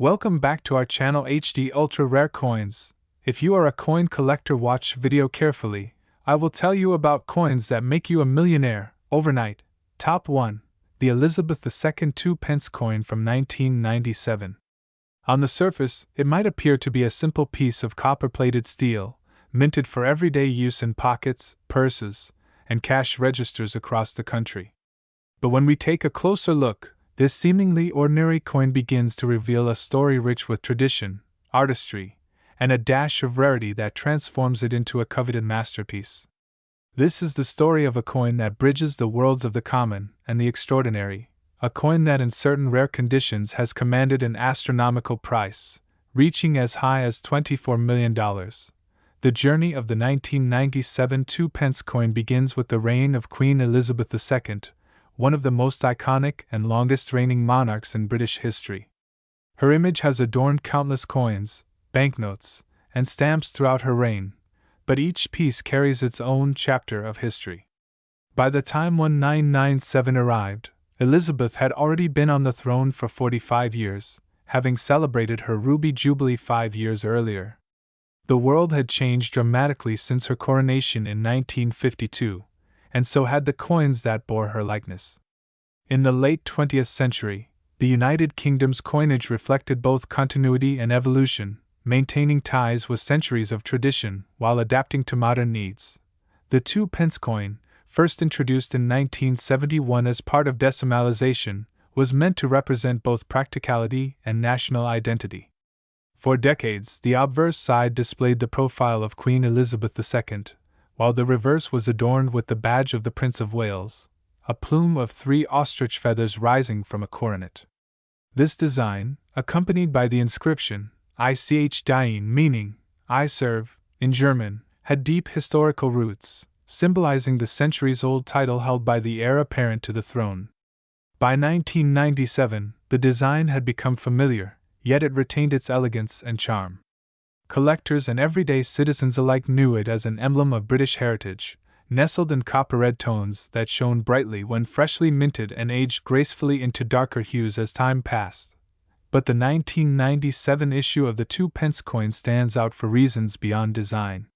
Welcome back to our channel HD Ultra Rare Coins. If you are a coin collector, watch video carefully. I will tell you about coins that make you a millionaire overnight. Top 1. The Elizabeth II 2 pence coin from 1997. On the surface, it might appear to be a simple piece of copper-plated steel, minted for everyday use in pockets, purses, and cash registers across the country. But when we take a closer look, this seemingly ordinary coin begins to reveal a story rich with tradition, artistry, and a dash of rarity that transforms it into a coveted masterpiece. This is the story of a coin that bridges the worlds of the common and the extraordinary, a coin that in certain rare conditions has commanded an astronomical price, reaching as high as $24 million. The journey of the 1997 2 pence coin begins with the reign of Queen Elizabeth II, one of the most iconic and longest-reigning monarchs in British history. Her image has adorned countless coins, banknotes, and stamps throughout her reign, but each piece carries its own chapter of history. By the time 1997 arrived, Elizabeth had already been on the throne for 45 years, having celebrated her Ruby Jubilee 5 years earlier. The world had changed dramatically since her coronation in 1952, and so had the coins that bore her likeness. In the late 20th century, the United Kingdom's coinage reflected both continuity and evolution, maintaining ties with centuries of tradition while adapting to modern needs. The 2 pence coin, first introduced in 1971 as part of decimalization, was meant to represent both practicality and national identity. For decades, the obverse side displayed the profile of Queen Elizabeth II, while the reverse was adorned with the badge of the Prince of Wales, a plume of 3 ostrich feathers rising from a coronet. This design, accompanied by the inscription, Ich diene, meaning, I serve, in German, had deep historical roots, symbolizing the centuries-old title held by the heir apparent to the throne. By 1997, the design had become familiar, yet it retained its elegance and charm. Collectors and everyday citizens alike knew it as an emblem of British heritage, nestled in copper-red tones that shone brightly when freshly minted and aged gracefully into darker hues as time passed. But the 1997 issue of the 2 pence coin stands out for reasons beyond design.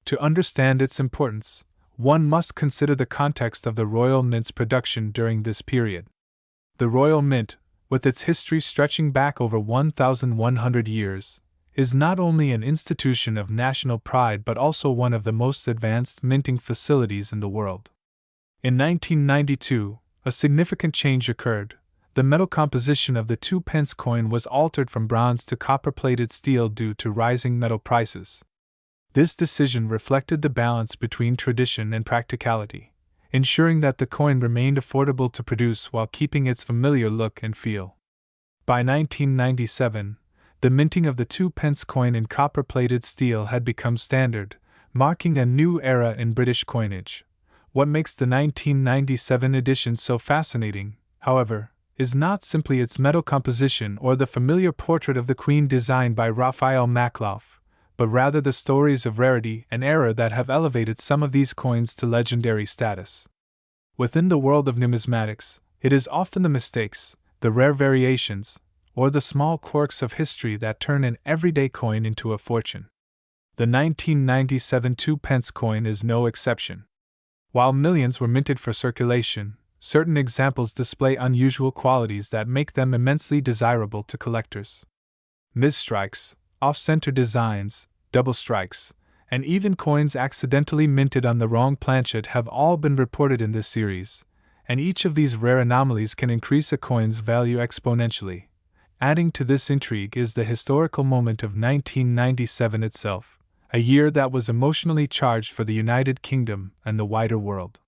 To understand its importance, one must consider the context of the Royal Mint's production during this period. The Royal Mint, with its history stretching back over 1,100 years, is not only an institution of national pride but also one of the most advanced minting facilities in the world. In 1992, a significant change occurred. The metal composition of the 2 pence coin was altered from bronze to copper-plated steel due to rising metal prices. This decision reflected the balance between tradition and practicality, ensuring that the coin remained affordable to produce while keeping its familiar look and feel. By 1997, the minting of the 2 pence coin in copper-plated steel had become standard, marking a new era in British coinage. What makes the 1997 edition so fascinating, however, is not simply its metal composition or the familiar portrait of the Queen designed by Raphael Makloff, but rather the stories of rarity and error that have elevated some of these coins to legendary status. Within the world of numismatics, it is often the mistakes, the rare variations, or the small quirks of history that turn an everyday coin into a fortune. The 1997 2 pence coin is no exception. While millions were minted for circulation, certain examples display unusual qualities that make them immensely desirable to collectors. Misstrikes, off-center designs, double strikes, and even coins accidentally minted on the wrong planchet have all been reported in this series, and each of these rare anomalies can increase a coin's value exponentially. Adding to this intrigue is the historical moment of 1997 itself, a year that was emotionally charged for the United Kingdom and the wider world.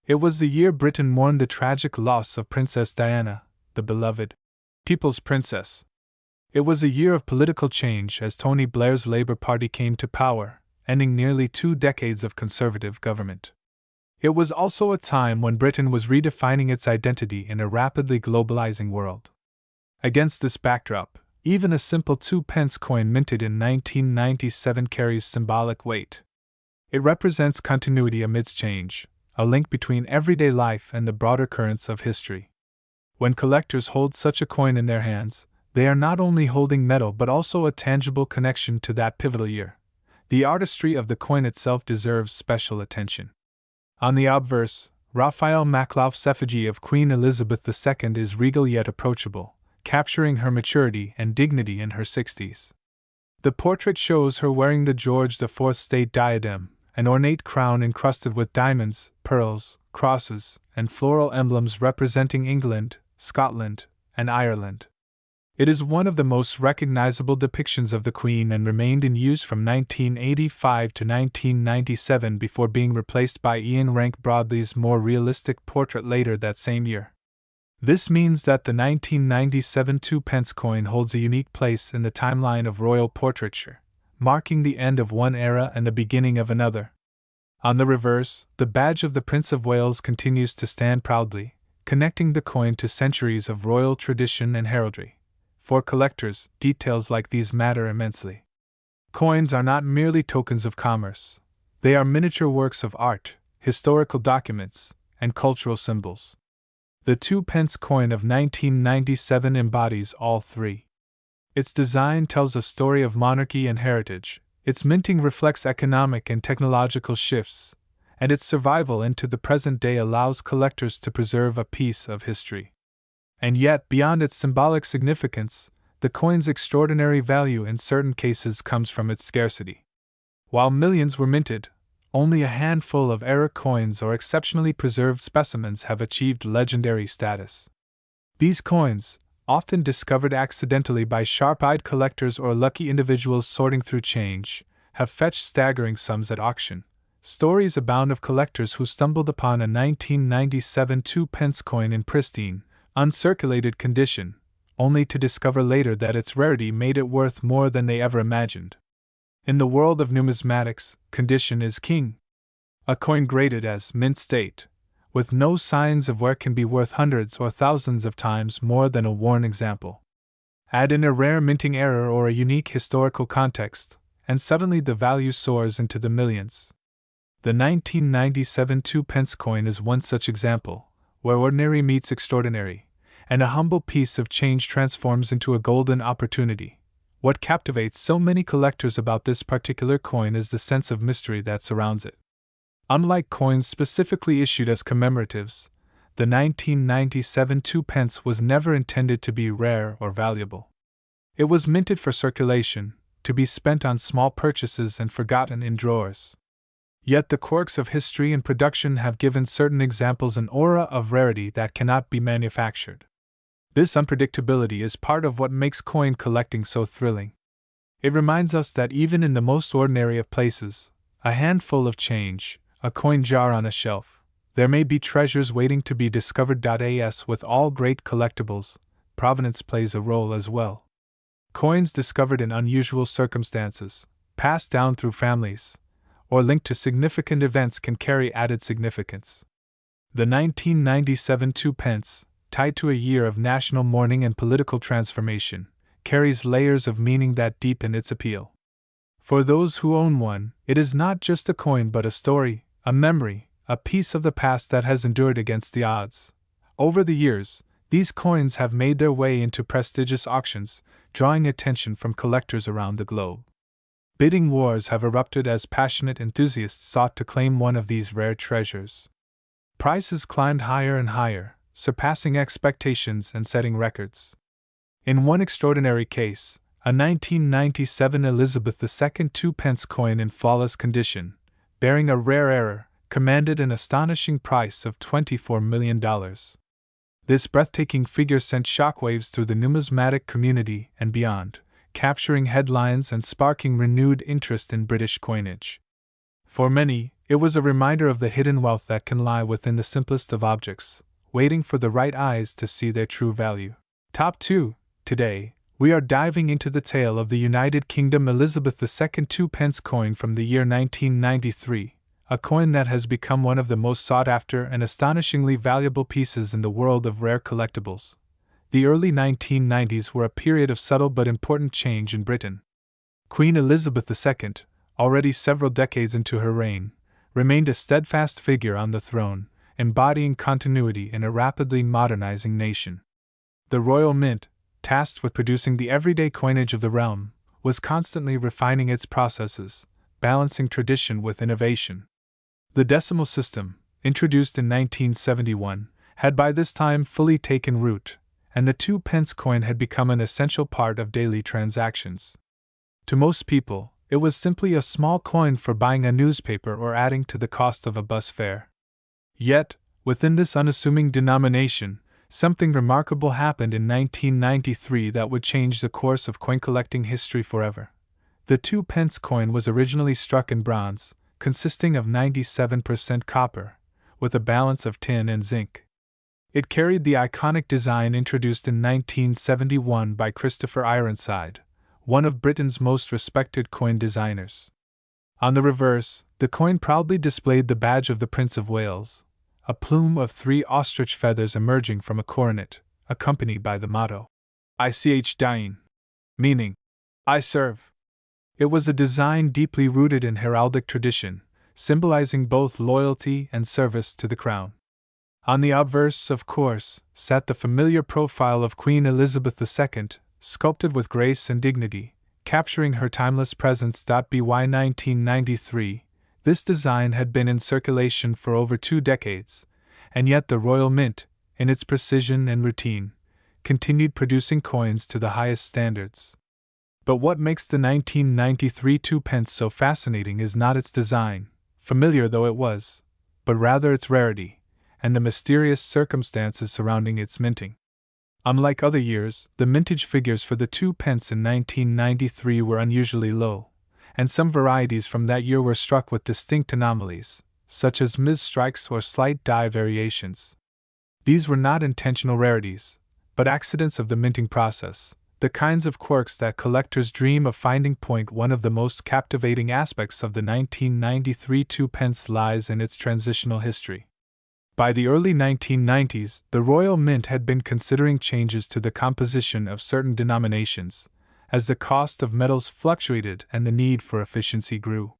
It was the year Britain mourned the tragic loss of Princess Diana, the beloved People's Princess. It was a year of political change as Tony Blair's Labour Party came to power, ending nearly 2 decades of Conservative government. It was also a time when Britain was redefining its identity in a rapidly globalizing world. Against this backdrop, even a simple 2 pence coin minted in 1997 carries symbolic weight. It represents continuity amidst change, a link between everyday life and the broader currents of history. When collectors hold such a coin in their hands, They are not only holding metal but also a tangible connection to that pivotal year. The artistry of the coin itself deserves special attention. On the obverse, Raphael Makhlouf's effigy of Queen Elizabeth II is regal yet approachable, capturing her maturity and dignity in her 60s. The portrait shows her wearing the George IV state diadem, an ornate crown encrusted with diamonds, pearls, crosses, and floral emblems representing England, Scotland, and Ireland. It is one of the most recognizable depictions of the Queen and remained in use from 1985 to 1997 before being replaced by Ian Rank Broadley's more realistic portrait later that same year. This means that the 1997 Two Pence coin holds a unique place in the timeline of royal portraiture, marking the end of one era and the beginning of another. On the reverse, the badge of the Prince of Wales continues to stand proudly, connecting the coin to centuries of royal tradition and heraldry. For collectors, details like these matter immensely. Coins are not merely tokens of commerce. They are miniature works of art, historical documents, and cultural symbols. The 2-pence coin of 1997 embodies all three. Its design tells a story of monarchy and heritage, its minting reflects economic and technological shifts, and its survival into the present day allows collectors to preserve a piece of history. And yet, beyond its symbolic significance, the coin's extraordinary value in certain cases comes from its scarcity. While millions were minted, only a handful of era coins or exceptionally preserved specimens have achieved legendary status. These coins, often discovered accidentally by sharp-eyed collectors or lucky individuals sorting through change, have fetched staggering sums at auction. Stories abound of collectors who stumbled upon a 1997 2-pence coin in pristine, uncirculated condition, only to discover later that its rarity made it worth more than they ever imagined. In the world of numismatics, condition is king. A coin graded as mint state, with no signs of wear, can be worth hundreds or thousands of times more than a worn example. Add in a rare minting error or a unique historical context, and suddenly the value soars into the millions. The 1997 2-pence coin is one such example, where ordinary meets extraordinary, and a humble piece of change transforms into a golden opportunity. What captivates so many collectors about this particular coin is the sense of mystery that surrounds it. Unlike coins specifically issued as commemoratives, the 1997 2-pence was never intended to be rare or valuable. It was minted for circulation, to be spent on small purchases and forgotten in drawers. Yet the quirks of history and production have given certain examples an aura of rarity that cannot be manufactured. This unpredictability is part of what makes coin collecting so thrilling. It reminds us that even in the most ordinary of places, a handful of change, a coin jar on a shelf, there may be treasures waiting to be discovered. As with all great collectibles, provenance plays a role as well. Coins discovered in unusual circumstances, passed down through families, or linked to significant events can carry added significance. The 1997 2-pence, tied to a year of national mourning and political transformation, carries layers of meaning that deepen its appeal. For those who own one, it is not just a coin but a story, a memory, a piece of the past that has endured against the odds. Over the years, these coins have made their way into prestigious auctions, drawing attention from collectors around the globe. Bidding wars have erupted as passionate enthusiasts sought to claim one of these rare treasures. Prices climbed higher and higher, surpassing expectations and setting records. In one extraordinary case, a 1997 Elizabeth II 2-pence coin in flawless condition, bearing a rare error, commanded an astonishing price of $24 million. This breathtaking figure sent shockwaves through the numismatic community and beyond, capturing headlines and sparking renewed interest in British coinage. For many, it was a reminder of the hidden wealth that can lie within the simplest of objects, waiting for the right eyes to see their true value. Top 2. Today, we are diving into the tale of the United Kingdom Elizabeth II 2-pence coin from the year 1993, a coin that has become one of the most sought-after and astonishingly valuable pieces in the world of rare collectibles. The early 1990s were a period of subtle but important change in Britain. Queen Elizabeth II, already several decades into her reign, remained a steadfast figure on the throne, embodying continuity in a rapidly modernizing nation. The Royal Mint, tasked with producing the everyday coinage of the realm, was constantly refining its processes, balancing tradition with innovation. The decimal system, introduced in 1971, had by this time fully taken root, and the 2-pence coin had become an essential part of daily transactions. To most people, it was simply a small coin for buying a newspaper or adding to the cost of a bus fare. Yet, within this unassuming denomination, something remarkable happened in 1993 that would change the course of coin collecting history forever. The 2-pence coin was originally struck in bronze, consisting of 97% copper, with a balance of tin and zinc. It carried the iconic design introduced in 1971 by Christopher Ironside, one of Britain's most respected coin designers. On the reverse, the coin proudly displayed the badge of the Prince of Wales, a plume of 3 ostrich feathers emerging from a coronet, accompanied by the motto, Ich dien, meaning, I serve. It was a design deeply rooted in heraldic tradition, symbolizing both loyalty and service to the crown. On the obverse, of course, sat the familiar profile of Queen Elizabeth II, sculpted with grace and dignity, capturing her timeless presence. By 1993, this design had been in circulation for over 2 decades, and yet the Royal Mint, in its precision and routine, continued producing coins to the highest standards. But what makes the 1993 2-pence so fascinating is not its design, familiar though it was, but rather its rarity, and the mysterious circumstances surrounding its minting. Unlike other years, the mintage figures for the 2-pence in 1993 were unusually low, and some varieties from that year were struck with distinct anomalies, such as mis-strikes or slight die variations. These were not intentional rarities, but accidents of the minting process, the kinds of quirks that collectors dream of finding. One of the most captivating aspects of the 1993 2-pence lies in its transitional history. By the early 1990s, the Royal Mint had been considering changes to the composition of certain denominations, as the cost of metals fluctuated and the need for efficiency grew.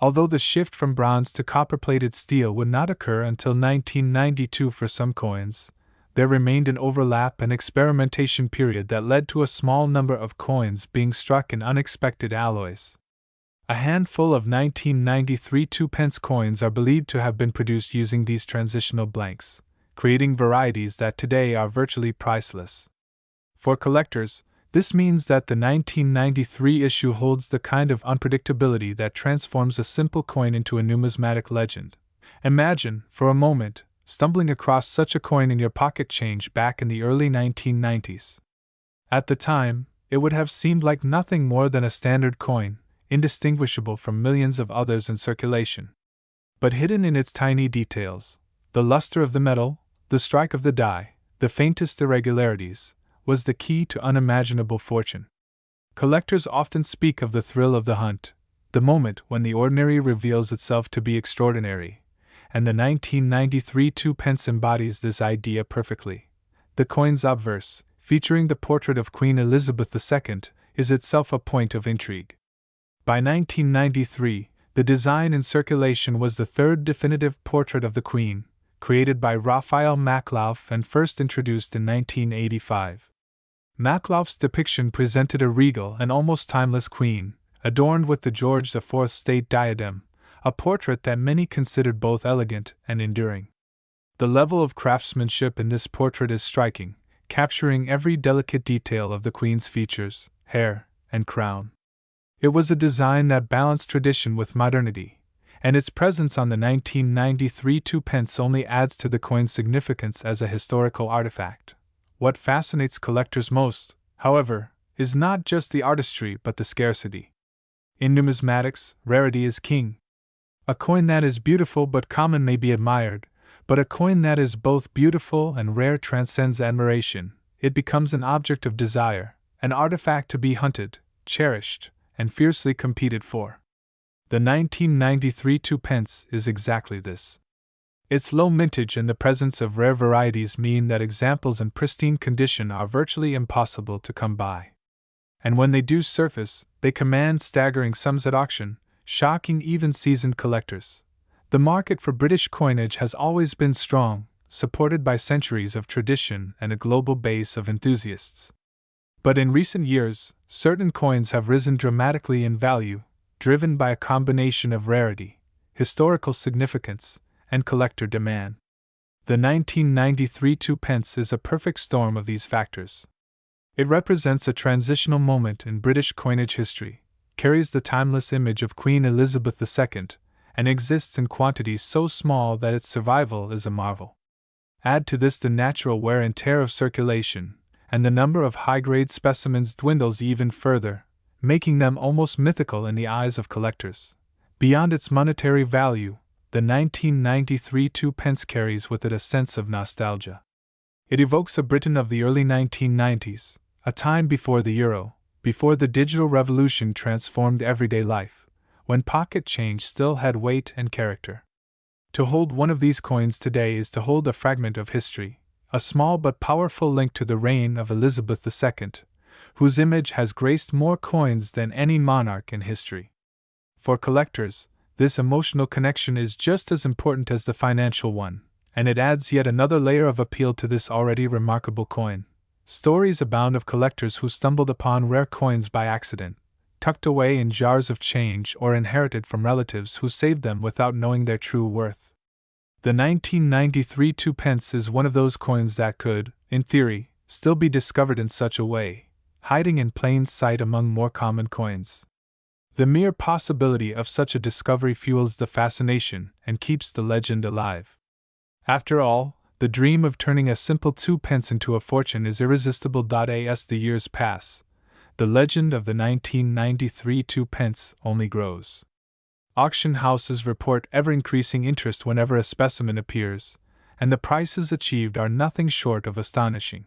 Although the shift from bronze to copper-plated steel would not occur until 1992 for some coins, there remained an overlap and experimentation period that led to a small number of coins being struck in unexpected alloys. A handful of 1993 2-pence coins are believed to have been produced using these transitional blanks, creating varieties that today are virtually priceless. For collectors, this means that the 1993 issue holds the kind of unpredictability that transforms a simple coin into a numismatic legend. Imagine, for a moment, stumbling across such a coin in your pocket change back in the early 1990s. At the time, it would have seemed like nothing more than a standard coin, indistinguishable from millions of others in circulation. But hidden in its tiny details, the luster of the metal, the strike of the die, the faintest irregularities, was the key to unimaginable fortune. Collectors often speak of the thrill of the hunt, the moment when the ordinary reveals itself to be extraordinary, and the 1993 2-pence embodies this idea perfectly. The coin's obverse, featuring the portrait of Queen Elizabeth II, is itself a point of intrigue. By 1993, the design in circulation was the third definitive portrait of the Queen, created by Raphael Maklouf and first introduced in 1985. Maklouf's depiction presented a regal and almost timeless queen, adorned with the George IV state diadem, a portrait that many considered both elegant and enduring. The level of craftsmanship in this portrait is striking, capturing every delicate detail of the Queen's features, hair, and crown. It was a design that balanced tradition with modernity, and its presence on the 1993 2-pence only adds to the coin's significance as a historical artifact. What fascinates collectors most, however, is not just the artistry but the scarcity. In numismatics, rarity is king. A coin that is beautiful but common may be admired, but a coin that is both beautiful and rare transcends admiration. It becomes an object of desire, an artifact to be hunted, cherished, and fiercely competed for. The 1993 2-pence is exactly this. Its low mintage and the presence of rare varieties mean that examples in pristine condition are virtually impossible to come by. And when they do surface, they command staggering sums at auction, shocking even seasoned collectors. The market for British coinage has always been strong, supported by centuries of tradition and a global base of enthusiasts. But in recent years, certain coins have risen dramatically in value, driven by a combination of rarity, historical significance, and collector demand. The 1993 Two Pence is a perfect storm of these factors. It represents a transitional moment in British coinage history, carries the timeless image of Queen Elizabeth II, and exists in quantities so small that its survival is a marvel. Add to this the natural wear and tear of circulation, and the number of high-grade specimens dwindles even further, making them almost mythical in the eyes of collectors. Beyond its monetary value, the 1993 Two Pence carries with it a sense of nostalgia. It evokes a Britain of the early 1990s, a time before the euro, before the digital revolution transformed everyday life, when pocket change still had weight and character. To hold one of these coins today is to hold a fragment of history, a small but powerful link to the reign of Elizabeth II, whose image has graced more coins than any monarch in history. For collectors, this emotional connection is just as important as the financial one, and it adds yet another layer of appeal to this already remarkable coin. Stories abound of collectors who stumbled upon rare coins by accident, tucked away in jars of change or inherited from relatives who saved them without knowing their true worth. The 1993 Two Pence is one of those coins that could, in theory, still be discovered in such a way, hiding in plain sight among more common coins. The mere possibility of such a discovery fuels the fascination and keeps the legend alive. After all, the dream of turning a simple 2 pence into a fortune is irresistible. As the years pass, the legend of the 1993 2 pence only grows. Auction houses report ever-increasing interest whenever a specimen appears, and the prices achieved are nothing short of astonishing.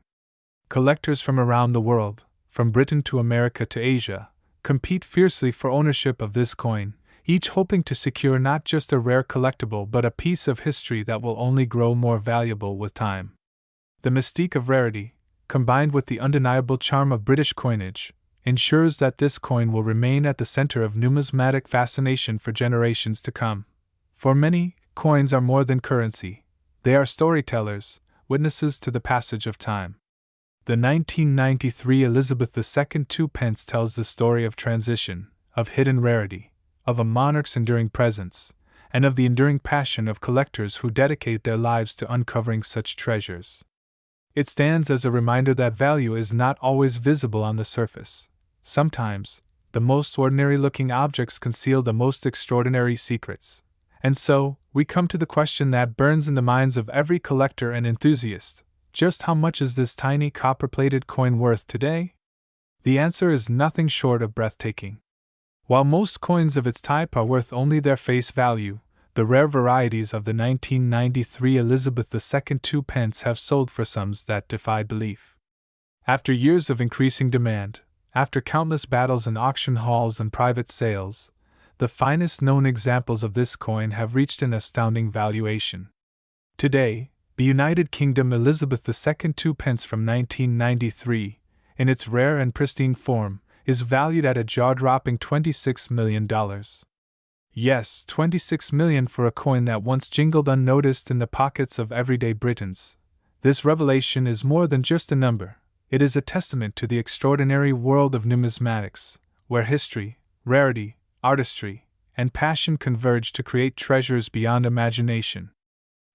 Collectors from around the world, from Britain to America to Asia, compete fiercely for ownership of this coin, each hoping to secure not just a rare collectible but a piece of history that will only grow more valuable with time. The mystique of rarity, combined with the undeniable charm of British coinage, ensures that this coin will remain at the center of numismatic fascination for generations to come. For many, coins are more than currency. They are storytellers, witnesses to the passage of time. The 1993 Elizabeth II 2 pence tells the story of transition, of hidden rarity, of a monarch's enduring presence, and of the enduring passion of collectors who dedicate their lives to uncovering such treasures. It stands as a reminder that value is not always visible on the surface. Sometimes, the most ordinary-looking objects conceal the most extraordinary secrets. And so, we come to the question that burns in the minds of every collector and enthusiast: just how much is this tiny copper-plated coin worth today? The answer is nothing short of breathtaking. While most coins of its type are worth only their face value, the rare varieties of the 1993 Elizabeth II 2 pence have sold for sums that defy belief. After years of increasing demand, after countless battles in auction halls and private sales, the finest known examples of this coin have reached an astounding valuation. Today, the United Kingdom Elizabeth II 2 pence from 1993, in its rare and pristine form, is valued at a jaw-dropping $26 million. Yes, $26 million for a coin that once jingled unnoticed in the pockets of everyday Britons. This revelation is more than just a number. It is a testament to the extraordinary world of numismatics, where history, rarity, artistry, and passion converge to create treasures beyond imagination.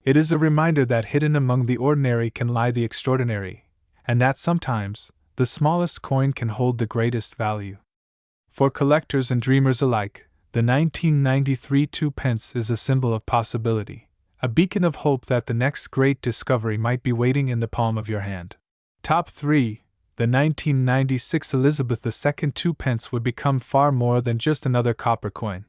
It is a reminder that hidden among the ordinary can lie the extraordinary, and that sometimes, the smallest coin can hold the greatest value. For collectors and dreamers alike, the 1993 2 pence is a symbol of possibility, a beacon of hope that the next great discovery might be waiting in the palm of your hand. Top 3. The 1996 Elizabeth II 2 pence would become far more than just another copper coin.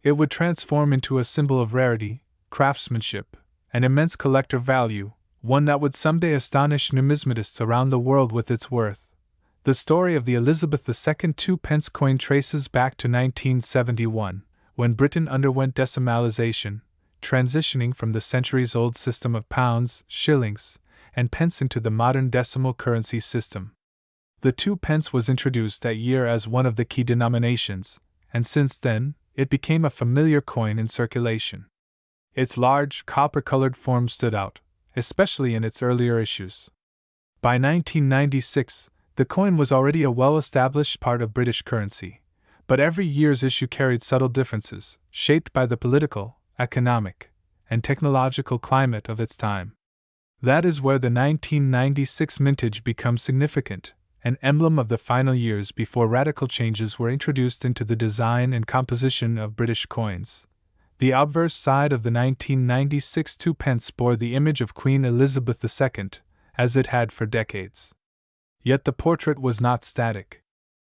It would transform into a symbol of rarity, craftsmanship, and immense collector value, one that would someday astonish numismatists around the world with its worth. The story of the Elizabeth II 2 pence coin traces back to 1971, when Britain underwent decimalization, transitioning from the centuries-old system of pounds, shillings, and pence into the modern decimal currency system. The 2 pence was introduced that year as one of the key denominations, and since then, it became a familiar coin in circulation. Its large, copper-colored form stood out, especially in its earlier issues. By 1996, The coin was already a well-established part of British currency, but every year's issue carried subtle differences, shaped by the political, economic, and technological climate of its time. That is where the 1996 mintage becomes significant, an emblem of the final years before radical changes were introduced into the design and composition of British coins. The obverse side of the 1996 Two Pence bore the image of Queen Elizabeth II, as it had for decades. Yet the portrait was not static.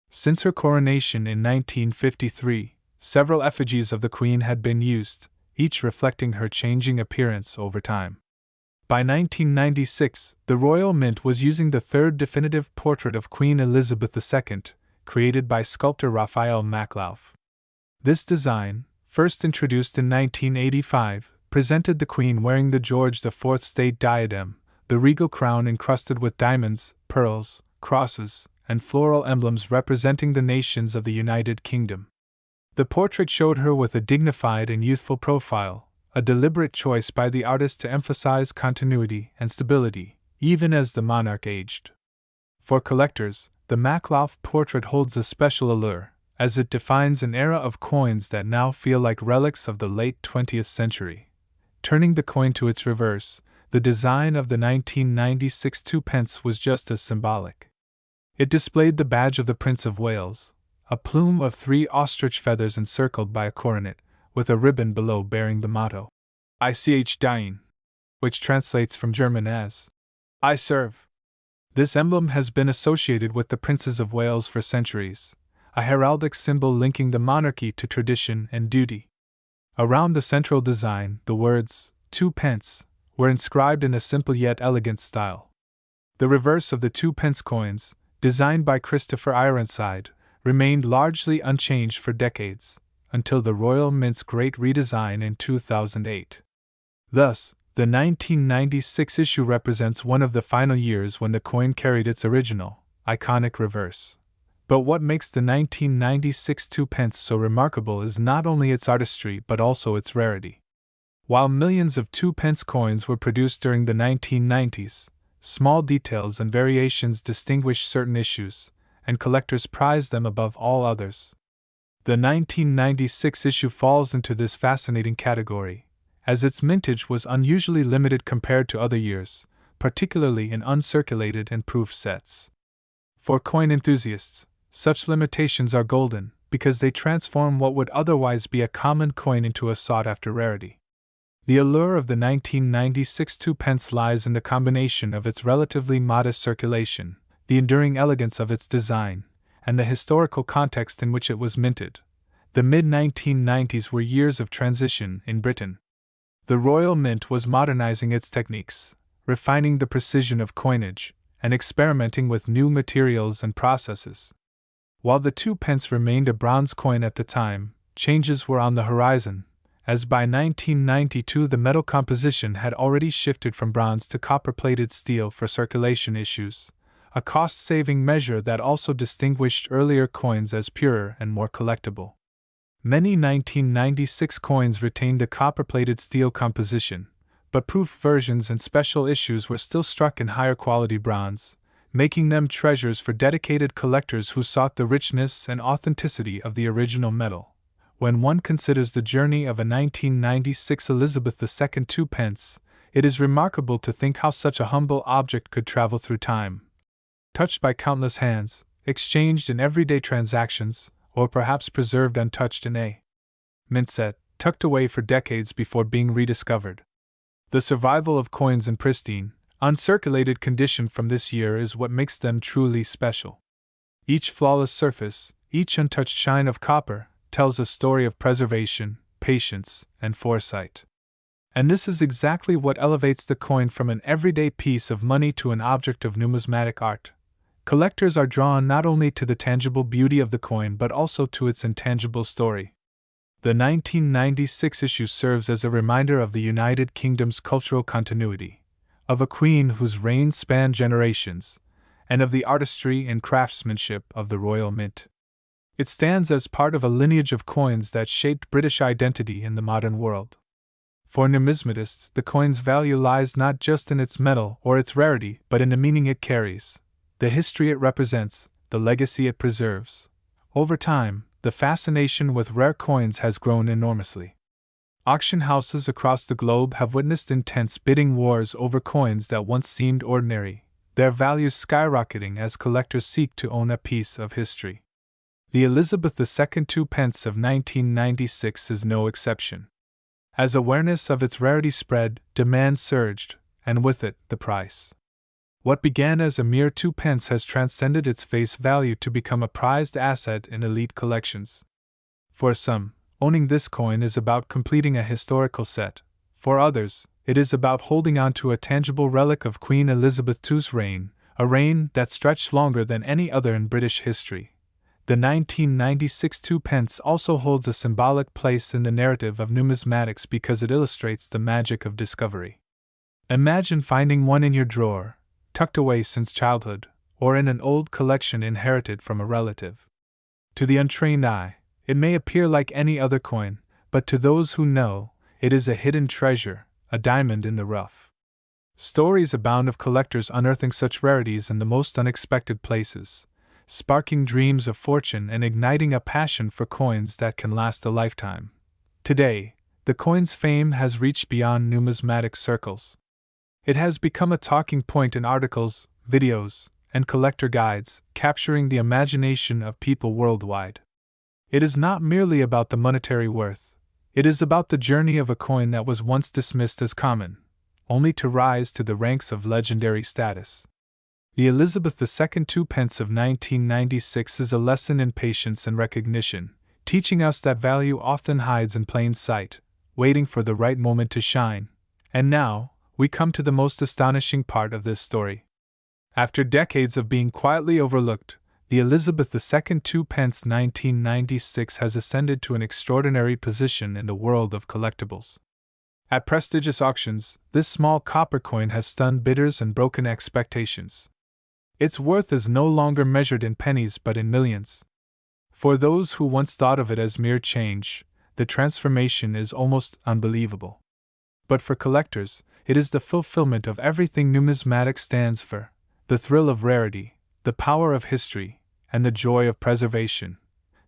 Since her coronation in 1953, several effigies of the Queen had been used, each reflecting her changing appearance over time. By 1996, the Royal Mint was using the third definitive portrait of Queen Elizabeth II, created by sculptor Raphael Maklauf. This design, first introduced in 1985, presented the Queen wearing the George IV state diadem, the regal crown encrusted with diamonds, pearls, crosses, and floral emblems representing the nations of the United Kingdom. The portrait showed her with a dignified and youthful profile, a deliberate choice by the artist to emphasize continuity and stability, even as the monarch aged. For collectors, the Maklauf portrait holds a special allure, as it defines an era of coins that now feel like relics of the late 20th century. Turning the coin to its reverse, the design of the 1996 Two Pence was just as symbolic. It displayed the badge of the Prince of Wales, a plume of 3 ostrich feathers encircled by a coronet, with a ribbon below bearing the motto, Ich diene, which translates from German as, I serve. This emblem has been associated with the Princes of Wales for centuries, a heraldic symbol linking the monarchy to tradition and duty. Around the central design, the words, Two Pence, were inscribed in a simple yet elegant style. The reverse of the 2 pence coins, designed by Christopher Ironside, remained largely unchanged for decades, until the Royal Mint's great redesign in 2008. Thus, the 1996 issue represents one of the final years when the coin carried its original, iconic reverse. But what makes the 1996 2 pence so remarkable is not only its artistry but also its rarity. While millions of 2 pence coins were produced during the 1990s, small details and variations distinguished certain issues, and collectors prized them above all others. The 1996 issue falls into this fascinating category, as its mintage was unusually limited compared to other years, particularly in uncirculated and proof sets. For coin enthusiasts, such limitations are golden, because they transform what would otherwise be a common coin into a sought-after rarity. The allure of the 1996 2 pence lies in the combination of its relatively modest circulation, the enduring elegance of its design, and the historical context in which it was minted. The mid-1990s were years of transition in Britain. The Royal Mint was modernizing its techniques, refining the precision of coinage, and experimenting with new materials and processes. While the 2 pence remained a bronze coin at the time, changes were on the horizon, as by 1992 the metal composition had already shifted from bronze to copper-plated steel for circulation issues, a cost-saving measure that also distinguished earlier coins as purer and more collectible. Many 1996 coins retained the copper-plated steel composition, but proof versions and special issues were still struck in higher-quality bronze, making them treasures for dedicated collectors who sought the richness and authenticity of the original metal. When one considers the journey of a 1996 Elizabeth II 2 pence, it is remarkable to think how such a humble object could travel through time. Touched by countless hands, exchanged in everyday transactions, or perhaps preserved untouched in a mint set, tucked away for decades before being rediscovered. The survival of coins in pristine, uncirculated condition from this year is what makes them truly special. Each flawless surface, each untouched shine of copper, tells a story of preservation, patience, and foresight. And this is exactly what elevates the coin from an everyday piece of money to an object of numismatic art. Collectors are drawn not only to the tangible beauty of the coin but also to its intangible story. The 1996 issue serves as a reminder of the United Kingdom's cultural continuity, of a queen whose reign spanned generations, and of the artistry and craftsmanship of the Royal Mint. It stands as part of a lineage of coins that shaped British identity in the modern world. For numismatists, the coin's value lies not just in its metal or its rarity, but in the meaning it carries, the history it represents, the legacy it preserves. Over time, the fascination with rare coins has grown enormously. Auction houses across the globe have witnessed intense bidding wars over coins that once seemed ordinary, their values skyrocketing as collectors seek to own a piece of history. The Elizabeth II 2 pence of 1996 is no exception. As awareness of its rarity spread, demand surged, and with it, the price. What began as a mere 2 pence has transcended its face value to become a prized asset in elite collections. For some, owning this coin is about completing a historical set. For others, it is about holding on to a tangible relic of Queen Elizabeth II's reign, a reign that stretched longer than any other in British history. The 1996 2 pence also holds a symbolic place in the narrative of numismatics because it illustrates the magic of discovery. Imagine finding one in your drawer, tucked away since childhood, or in an old collection inherited from a relative. To the untrained eye, it may appear like any other coin, but to those who know, it is a hidden treasure, a diamond in the rough. Stories abound of collectors unearthing such rarities in the most unexpected places, sparking dreams of fortune and igniting a passion for coins that can last a lifetime. Today, the coin's fame has reached beyond numismatic circles. It has become a talking point in articles, videos, and collector guides, capturing the imagination of people worldwide. It is not merely about the monetary worth, it is about the journey of a coin that was once dismissed as common, only to rise to the ranks of legendary status. The Elizabeth II 2 pence of 1996 is a lesson in patience and recognition, teaching us that value often hides in plain sight, waiting for the right moment to shine. And now, we come to the most astonishing part of this story. After decades of being quietly overlooked, the Elizabeth II 2 pence 1996 has ascended to an extraordinary position in the world of collectibles. At prestigious auctions, this small copper coin has stunned bidders and broken expectations. Its worth is no longer measured in pennies but in millions. For those who once thought of it as mere change, the transformation is almost unbelievable. But for collectors, it is the fulfillment of everything numismatics stands for: the thrill of rarity, the power of history, and the joy of preservation.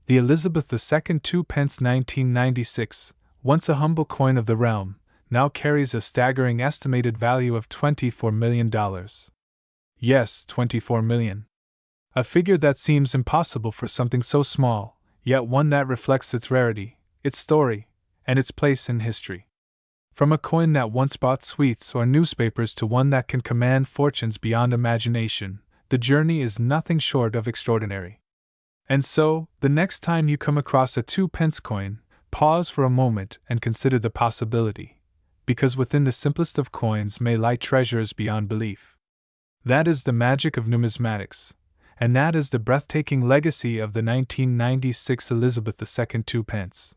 The Elizabeth II 2 pence 1996, once a humble coin of the realm, now carries a staggering estimated value of $24 million. Yes, 24 million. A figure that seems impossible for something so small, yet one that reflects its rarity, its story, and its place in history. From a coin that once bought sweets or newspapers to one that can command fortunes beyond imagination, the journey is nothing short of extraordinary. And so, the next time you come across a 2 pence coin, pause for a moment and consider the possibility, because within the simplest of coins may lie treasures beyond belief. That is the magic of numismatics, and that is the breathtaking legacy of the 1996 Elizabeth II 2 pence.